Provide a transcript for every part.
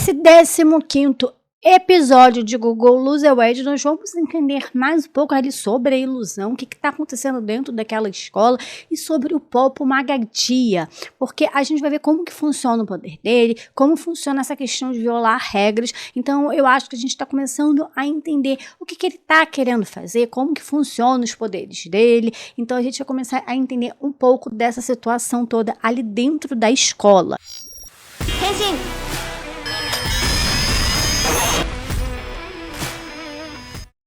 Nesse 15º episódio de Google Loserwed, nós vamos entender mais um pouco ali sobre a ilusão, o que está acontecendo dentro daquela escola e sobre o Popo Magadia, porque a gente vai ver como que funciona o poder dele, como funciona essa questão de violar regras. Então eu acho que a gente está começando a entender o que ele está querendo fazer, como que funcionam os poderes dele. Então a gente vai começar a entender um pouco dessa situação toda ali dentro da escola.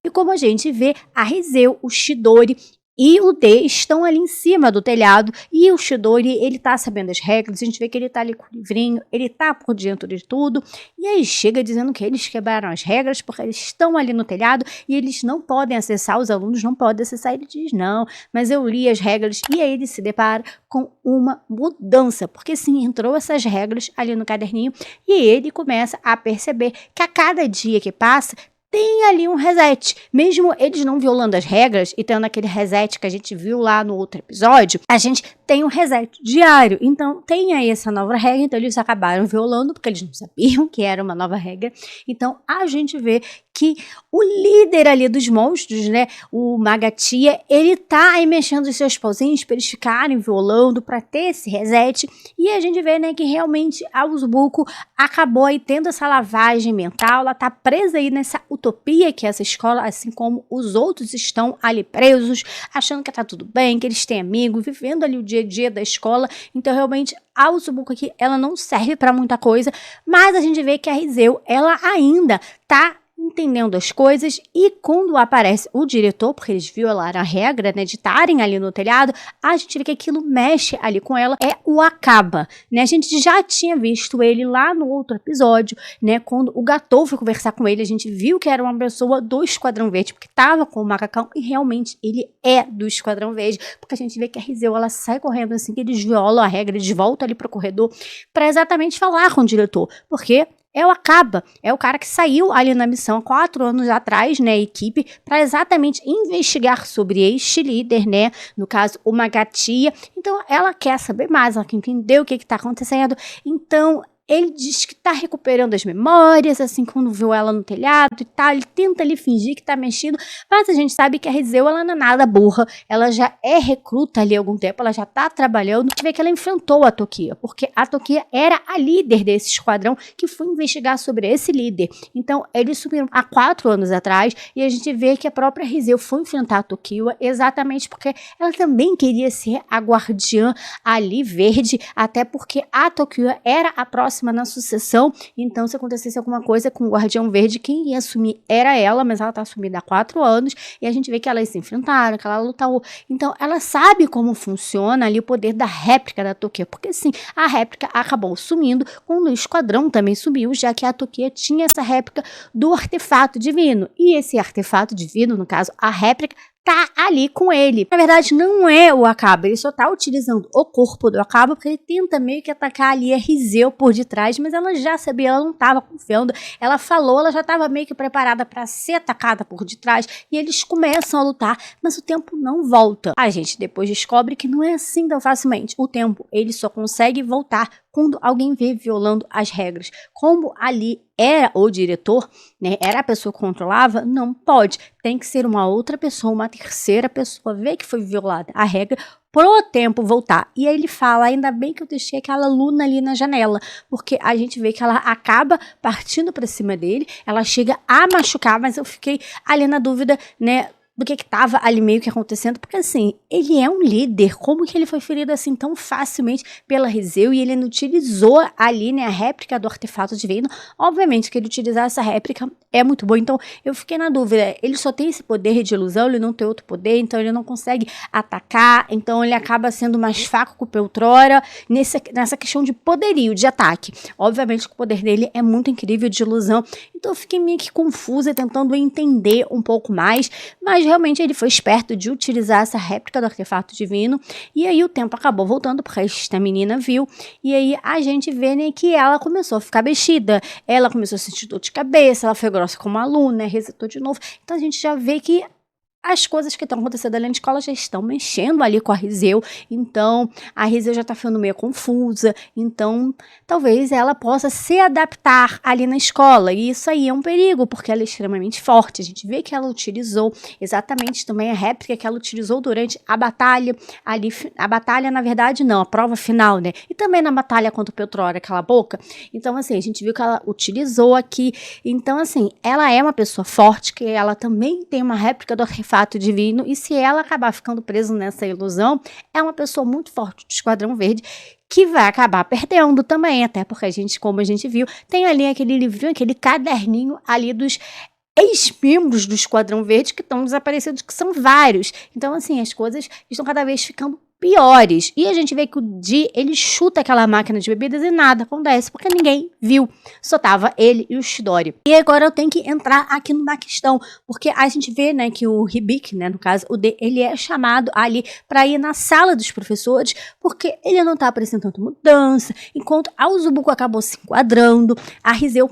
E como a gente vê, a Rizeu, o Chidori e o D estão ali em cima do telhado, e o Chidori, ele tá sabendo as regras, a gente vê que ele tá ali com o livrinho, ele tá por dentro de tudo, e aí chega dizendo que eles quebraram as regras porque eles estão ali no telhado e eles não podem acessar, os alunos não podem acessar. Ele diz, não, mas eu li as regras, e aí ele se depara com uma mudança, porque sim, entrou essas regras ali no caderninho, e ele começa a perceber que a cada dia que passa, tem ali um reset. Mesmo eles não violando as regras e tendo aquele reset que a gente viu lá no outro episódio, a gente tem um reset diário. Então tem aí essa nova regra, então eles acabaram violando porque eles não sabiam que era uma nova regra. Então a gente vê que o líder ali dos monstros, né, o Magatia, ele tá aí mexendo os seus pauzinhos para eles ficarem violando, para ter esse reset. E a gente vê, né, que realmente a Uzubuko acabou aí tendo essa lavagem mental, ela tá presa aí nessa utopia que é essa escola, assim como os outros estão ali presos, achando que tá tudo bem, que eles têm amigos, vivendo ali o dia a dia da escola. Então realmente a Uzubuko aqui, ela não serve para muita coisa, mas a gente vê que a Rizeu, ela ainda tá entendendo as coisas, e quando aparece o diretor, porque eles violaram a regra, né, de estarem ali no telhado, a gente vê que aquilo mexe ali com ela, é o Akaba, né, a gente já tinha visto ele lá no outro episódio, né, quando o Gatou foi conversar com ele, a gente viu que era uma pessoa do Esquadrão Verde, porque tava com o macacão, e realmente ele é do Esquadrão Verde, porque a gente vê que a Rizeu, ela sai correndo assim, que eles violam a regra, eles voltam ali pro corredor, para exatamente falar com o diretor, porque é o Akaba, é o cara que saiu ali na missão há 4 anos atrás, né, a equipe, para exatamente investigar sobre este líder, né, no caso o Magatia. Então ela quer saber mais, ela quer entender o que está acontecendo. Então ele diz que tá recuperando as memórias, assim, quando viu ela no telhado e tal, ele tenta ali fingir que tá mexendo, mas a gente sabe que a Rizeu, ela não é nada burra, ela já é recruta ali há algum tempo, ela já tá trabalhando, vê que ela enfrentou a Tokia, porque a Tokia era a líder desse esquadrão que foi investigar sobre esse líder. Então, eles subiram há 4 anos atrás, e a gente vê que a própria Rizeu foi enfrentar a Tokia exatamente porque ela também queria ser a guardiã ali verde, até porque a Tokia era a próxima na sucessão, então se acontecesse alguma coisa com o Guardião Verde, quem ia assumir era ela, mas ela tá assumida há 4 anos, e a gente vê que elas se enfrentaram, que ela lutou, então ela sabe como funciona ali o poder da réplica da Tokia, porque sim, a réplica acabou sumindo quando o esquadrão também sumiu, já que a Tokia tinha essa réplica do artefato divino, e esse artefato divino, no caso a réplica, tá ali com ele. Na verdade, não é o Akaba, ele só tá utilizando o corpo do Akaba porque ele tenta meio que atacar ali a Rizeu por detrás, mas ela já sabia, ela não tava confiando, ela falou, ela já tava meio que preparada para ser atacada por detrás, e eles começam a lutar, mas o tempo não volta. A gente depois descobre que não é assim tão facilmente, o tempo, ele só consegue voltar quando alguém vê violando as regras. Como ali era o diretor, né, era a pessoa que controlava, não pode. Tem que ser uma outra pessoa, uma terceira pessoa, ver que foi violada a regra, pro tempo voltar. E aí ele fala, ainda bem que eu deixei aquela Luna ali na janela, porque a gente vê que ela acaba partindo para cima dele, ela chega a machucar, mas eu fiquei ali na dúvida, né, do que estava ali meio que acontecendo, porque assim, ele é um líder, como que ele foi ferido assim tão facilmente pela Rizeu, e ele não utilizou ali, né, a réplica do artefato divino. Obviamente que ele utilizar essa réplica é muito bom, então eu fiquei na dúvida, ele só tem esse poder de ilusão, ele não tem outro poder, então ele não consegue atacar, então ele acaba sendo mais fraco que o outrora, nessa questão de poderio, de ataque. Obviamente que o poder dele é muito incrível de ilusão, então eu fiquei meio que confusa, tentando entender um pouco mais, mas realmente ele foi esperto de utilizar essa réplica do artefato divino, e aí o tempo acabou voltando, porque esta menina viu, e aí a gente vê, né, que ela começou a ficar mexida, ela começou a sentir dor de cabeça, ela foi grossa como aluna, resetou de novo, então a gente já vê que as coisas que estão acontecendo ali na escola já estão mexendo ali com a Rizeu, então a Rizeu já tá ficando meio confusa, então talvez ela possa se adaptar ali na escola, e isso aí é um perigo, porque ela é extremamente forte. A gente vê que ela utilizou exatamente também a réplica que ela utilizou durante a batalha, ali, a batalha na verdade não, a prova final, né, e também na batalha contra o Petróleo, aquela boca. Então assim, a gente viu que ela utilizou aqui, então assim, ela é uma pessoa forte, que ela também tem uma réplica do artefato divino, e se ela acabar ficando presa nessa ilusão, é uma pessoa muito forte do Esquadrão Verde, que vai acabar perdendo também, até porque a gente, como a gente viu, tem ali aquele livrinho, aquele caderninho ali dos ex-membros do Esquadrão Verde que estão desaparecidos, que são vários. Então, assim, as coisas estão cada vez ficando piores. E a gente vê que o Dee, ele chuta aquela máquina de bebidas e nada acontece, porque ninguém viu. Só tava ele e o Chidori. E agora eu tenho que entrar aqui na questão, porque a gente vê, né, que o Hibiki, né, no caso, o Dee, ele é chamado ali para ir na sala dos professores, porque ele não tá apresentando mudança, enquanto a Uzubuko acabou se enquadrando, a Rizeu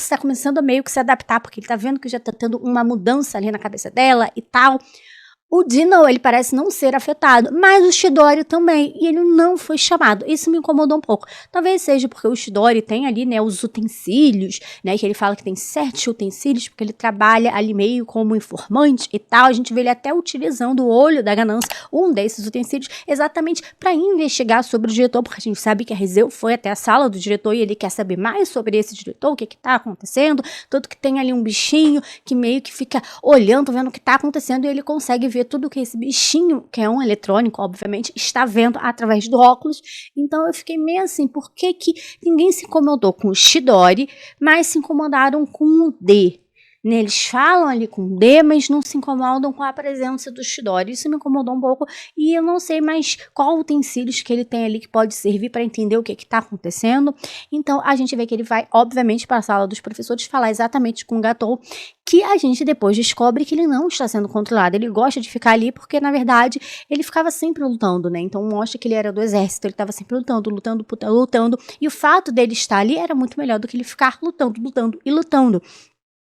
tá começando a meio que se adaptar, porque ele tá vendo que já tá tendo uma mudança ali na cabeça dela e tal. O Dino, ele parece não ser afetado, mas o Chidori também, e ele não foi chamado. Isso me incomodou um pouco. Talvez seja porque o Chidori tem ali, né, os utensílios, né, que ele fala que tem 7 utensílios, porque ele trabalha ali meio como informante e tal. A gente vê ele até utilizando o olho da ganância, um desses utensílios, exatamente para investigar sobre o diretor, porque a gente sabe que a Rizeu foi até a sala do diretor e ele quer saber mais sobre esse diretor, o que que tá acontecendo, tanto que tem ali um bichinho que meio que fica olhando, vendo o que tá acontecendo, e ele consegue ver tudo que esse bichinho, que é um eletrônico, obviamente, está vendo através do óculos. Então eu fiquei meio assim, por que que ninguém se incomodou com o Chidori, mas se incomodaram com o D? Né, eles falam ali com o D, mas não se incomodam com a presença do Chidori. Isso me incomodou um pouco, e eu não sei mais qual utensílios que ele tem ali que pode servir para entender o que está acontecendo. Então a gente vê que ele vai, obviamente, para a sala dos professores falar exatamente com o Gatou, que a gente depois descobre que ele não está sendo controlado. Ele gosta de ficar ali porque, na verdade, ele ficava sempre lutando, né? Então mostra que ele era do exército, ele estava sempre lutando, lutando. E o fato dele estar ali era muito melhor do que ele ficar lutando e lutando.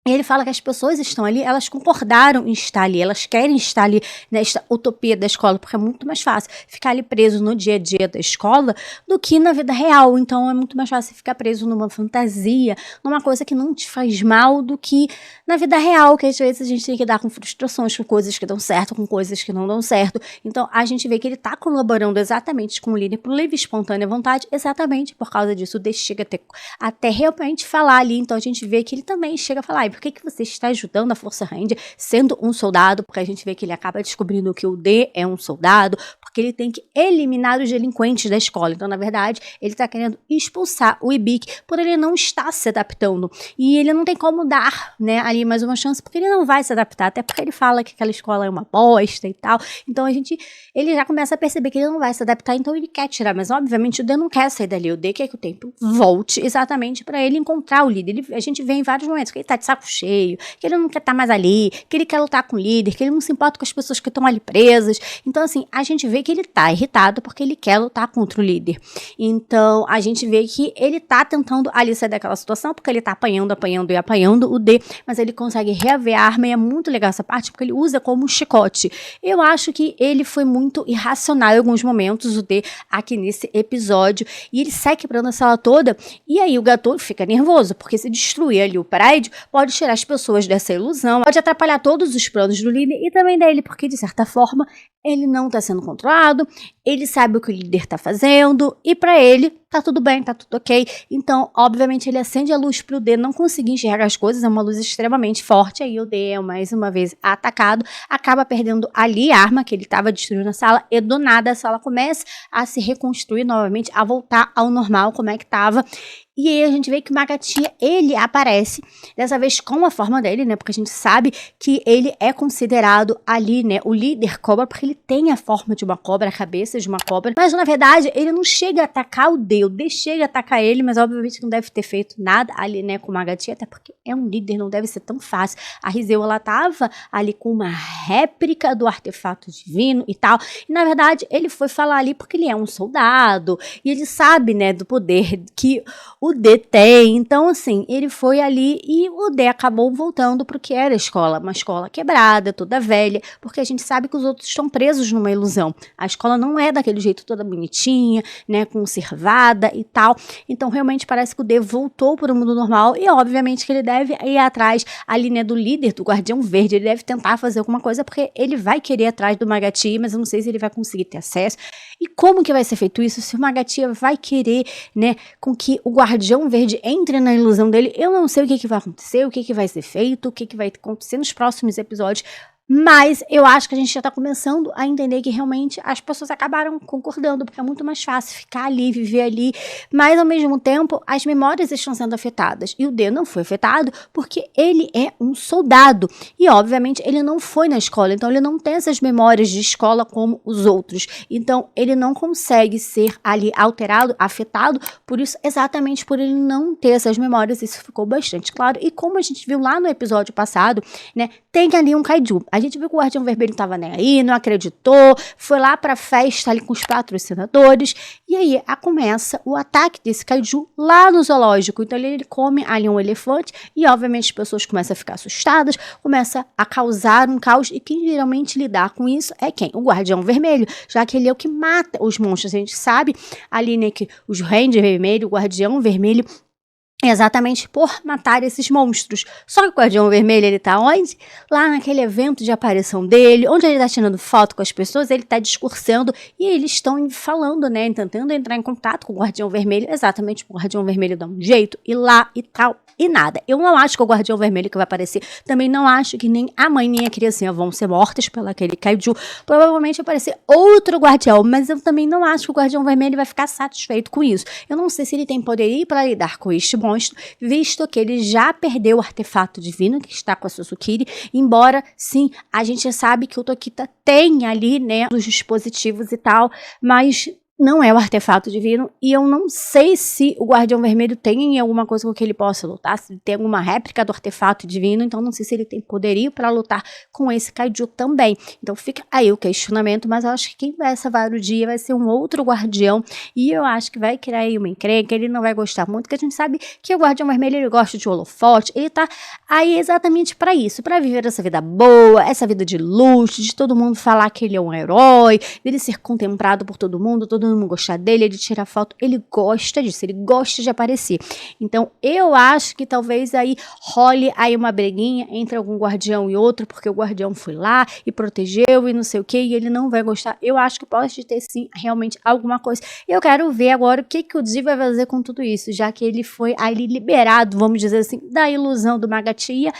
E ele fala que as pessoas estão ali, elas concordaram em estar ali, elas querem estar ali nesta utopia da escola, porque é muito mais fácil ficar ali preso no dia a dia da escola do que na vida real. Então é muito mais fácil ficar preso numa fantasia, numa coisa que não te faz mal, do que na vida real, que às vezes a gente tem que lidar com frustrações, com coisas que dão certo, com coisas que não dão certo. Então a gente vê que ele está colaborando exatamente com o líder por livre e espontânea vontade, exatamente por causa disso. O D chega até realmente falar ali. Então a gente vê que ele também chega a falar, por que você está ajudando a Força Ranger sendo um soldado? Porque a gente vê que ele acaba descobrindo que o D é um soldado, porque ele tem que eliminar os delinquentes da escola. Então, na verdade, ele está querendo expulsar o Hibiki por ele não estar se adaptando. E ele não tem como dar, né, ali mais uma chance, porque ele não vai se adaptar, até porque ele fala que aquela escola é uma bosta e tal. Então, ele já começa a perceber que ele não vai se adaptar, então ele quer tirar. Mas, obviamente, o D não quer sair dali. O D quer que o tempo volte exatamente para ele encontrar o líder. A gente vê em vários momentos que ele tá de saco cheio, que ele não quer estar mais ali, que ele quer lutar com o líder, que ele não se importa com as pessoas que estão ali presas. Então, assim, a gente vê que ele tá irritado porque ele quer lutar contra o líder. Então, a gente vê que ele tá tentando ali sair daquela situação, porque ele tá apanhando o D, mas ele consegue reaver a arma, e é muito legal essa parte, porque ele usa como um chicote. Eu acho que ele foi muito irracional em alguns momentos, o D, aqui nesse episódio, e ele sai quebrando a sala toda, e aí o Gatou fica nervoso, porque se destruir ali o prédio, pode tirar as pessoas dessa ilusão, pode atrapalhar todos os planos do líder e também dele, porque de certa forma ele não está sendo controlado, ele sabe o que o líder está fazendo, e para ele tá tudo bem, tá tudo ok. Então, obviamente, ele acende a luz pro D não conseguir enxergar as coisas, é uma luz extremamente forte, aí o D é mais uma vez atacado, acaba perdendo ali a arma que ele estava destruindo na sala, e do nada a sala começa a se reconstruir novamente, a voltar ao normal, como é que tava. E aí a gente vê que o Magatia, ele aparece, dessa vez com a forma dele, né, porque a gente sabe que ele é considerado ali, né, o líder cobra, porque ele tem a forma de uma cobra, a cabeça de uma cobra, mas na verdade ele não chega a atacar o D o D chega a atacar ele, mas obviamente não deve ter feito nada ali, né, com o Magati, até porque é um líder, não deve ser tão fácil. A Rizeu, ela tava ali com uma réplica do artefato divino e tal, e na verdade ele foi falar ali porque ele é um soldado, e ele sabe, né, do poder que o D tem, então assim, ele foi ali e o D acabou voltando pro que era a escola, uma escola quebrada, toda velha, porque a gente sabe que os outros estão presos numa ilusão. A escola não é daquele jeito toda bonitinha, né, conservada e tal. Então, realmente parece que o D voltou para o mundo normal e, obviamente, que ele deve ir atrás ali, né, do líder, do Guardião Verde. Ele deve tentar fazer alguma coisa porque ele vai querer ir atrás do Magati, mas eu não sei se ele vai conseguir ter acesso. E como que vai ser feito isso? Se o Magati vai querer, né, com que o Guardião Verde entre na ilusão dele, eu não sei o que vai acontecer, o que vai ser feito, o que vai acontecer nos próximos episódios. Mas eu acho que a gente já tá começando a entender que realmente as pessoas acabaram concordando, porque é muito mais fácil ficar ali, viver ali, mas ao mesmo tempo as memórias estão sendo afetadas. E o D não foi afetado porque ele é um soldado. E obviamente ele não foi na escola, então ele não tem essas memórias de escola como os outros. Então ele não consegue ser ali alterado, afetado, por isso, exatamente por ele não ter essas memórias, isso ficou bastante claro. E como a gente viu lá no episódio passado, né, tem ali um kaiju. A gente viu que o Guardião Vermelho não tava nem aí, não acreditou, foi lá pra festa ali com os patrocinadores, e aí começa o ataque desse kaiju lá no zoológico. Então ele come ali um elefante e obviamente as pessoas começam a ficar assustadas, começa a causar um caos, e quem geralmente lidar com isso é quem? O Guardião Vermelho, já que ele é o que mata os monstros. A gente sabe ali, né, que os Ranger Vermelho, o Guardião Vermelho, exatamente por matar esses monstros. Só que o Guardião Vermelho, ele tá onde? Lá naquele evento de aparição dele, onde ele tá tirando foto com as pessoas, ele tá discursando e eles estão falando, né, tentando entrar em contato com o Guardião Vermelho, exatamente pro Guardião Vermelho dar um jeito, ir lá e tal, e nada. Eu não acho que o Guardião Vermelho que vai aparecer, também não acho que nem a mãe nem a criancinha vão ser mortas pelo aquele kaiju. Provavelmente vai aparecer outro guardião, mas eu também não acho que o Guardião Vermelho vai ficar satisfeito com isso. Eu não sei se ele tem poder para lidar com este monstro, visto que ele já perdeu o artefato divino que está com a Susukiri, embora, sim, a gente sabe que o Tokita tem ali, né, os dispositivos e tal, mas não é o artefato divino, e eu não sei se o Guardião Vermelho tem alguma coisa com que ele possa lutar, se ele tem alguma réplica do artefato divino, então não sei se ele tem poderio para lutar com esse kaiju também. Então fica aí o questionamento, mas eu acho que quem vai salvar o dia vai ser um outro guardião, e eu acho que vai criar aí uma encrenca, ele não vai gostar muito, porque a gente sabe que o Guardião Vermelho, ele gosta de holofote, ele tá aí exatamente para isso, para viver essa vida boa, essa vida de luxo, de todo mundo falar que ele é um herói, dele ser contemplado por todo mundo não gostar dele, de tirar foto, ele gosta disso, ele gosta de aparecer. Então, eu acho que talvez aí role aí uma breguinha entre algum guardião e outro, porque o guardião foi lá e protegeu e não sei o que, e ele não vai gostar. Eu acho que pode ter sim, realmente, alguma coisa. Eu quero ver agora o que o Zi vai fazer com tudo isso, já que ele foi ali liberado, vamos dizer assim, da ilusão do Magatia.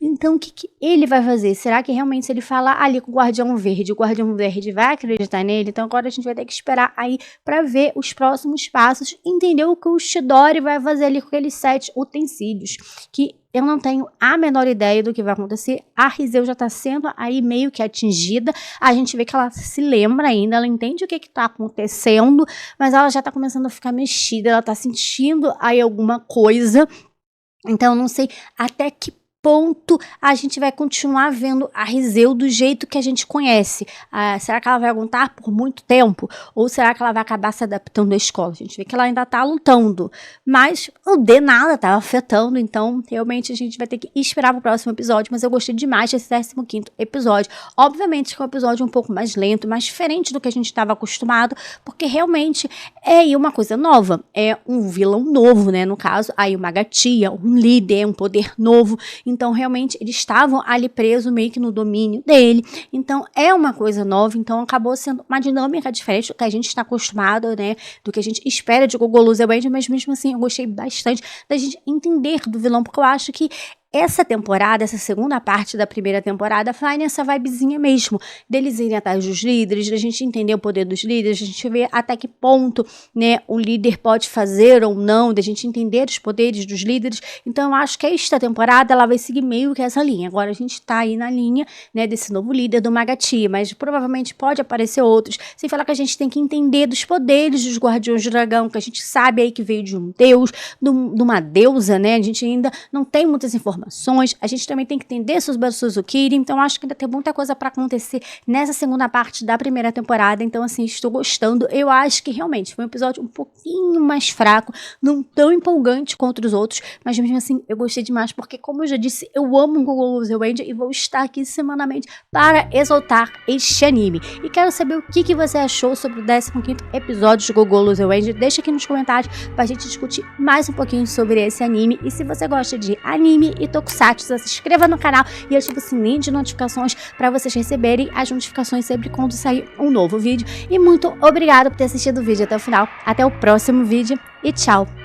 Então, o que ele vai fazer? Será que realmente, se ele falar ali com o Guardião Verde, o Guardião Verde vai acreditar nele? Então, agora a gente vai ter que esperar aí para ver os próximos passos, entender o que o Chidori vai fazer ali com aqueles 7 utensílios, que eu não tenho a menor ideia do que vai acontecer. A Rizeu já tá sendo aí meio que atingida, a gente vê que ela se lembra ainda, ela entende o que tá acontecendo, mas ela já tá começando a ficar mexida, ela tá sentindo aí alguma coisa, então eu não sei até que ponto a gente vai continuar vendo a Rizeu do jeito que a gente conhece. Será que ela vai aguentar por muito tempo? Ou será que ela vai acabar se adaptando à escola? A gente vê que ela ainda tá lutando, mas o D nada tá afetando, então realmente a gente vai ter que esperar pro próximo episódio, mas eu gostei demais desse 15º episódio. Obviamente que é um episódio um pouco mais lento, mais diferente do que a gente estava acostumado, porque realmente é aí uma coisa nova, é um vilão novo, né, no caso, aí uma Magatia, um líder, um poder novo. Então, realmente, eles estavam ali presos meio que no domínio dele. Então, é uma coisa nova. Então, acabou sendo uma dinâmica diferente do que a gente está acostumado, né? Do que a gente espera de Gogolu Zewendy. Mas, mesmo assim, eu gostei bastante da gente entender do vilão. Porque eu acho que essa temporada, essa segunda parte da primeira temporada, vai nessa vibezinha mesmo, deles irem atrás dos líderes, da gente entender o poder dos líderes, a gente ver até que ponto, né, o líder pode fazer ou não, da gente entender os poderes dos líderes. Então eu acho que esta temporada ela vai seguir meio que essa linha. Agora a gente tá aí na linha, né, desse novo líder do Magati, mas provavelmente pode aparecer outros, sem falar que a gente tem que entender dos poderes dos Guardiões do Dragão, que a gente sabe aí que veio de um deus, de uma deusa, né, a gente ainda não tem muitas informações. A gente também tem que entender Suzukiri, então acho que ainda tem muita coisa para acontecer nessa segunda parte da primeira temporada, então assim, estou gostando. Eu acho que realmente foi um episódio um pouquinho mais fraco, não tão empolgante quanto os outros, mas mesmo assim eu gostei demais, porque como eu já disse, eu amo Gogoro Ranger e vou estar aqui semanalmente para exaltar este anime. E quero saber o que você achou sobre o 15º episódio de Gogoro Ranger, deixa aqui nos comentários pra gente discutir mais um pouquinho sobre esse anime, e se você gosta de anime e tokusatsu, se inscreva no canal e ative o sininho de notificações para vocês receberem as notificações sempre quando sair um novo vídeo. E muito obrigada por ter assistido o vídeo até o final. Até o próximo vídeo e tchau!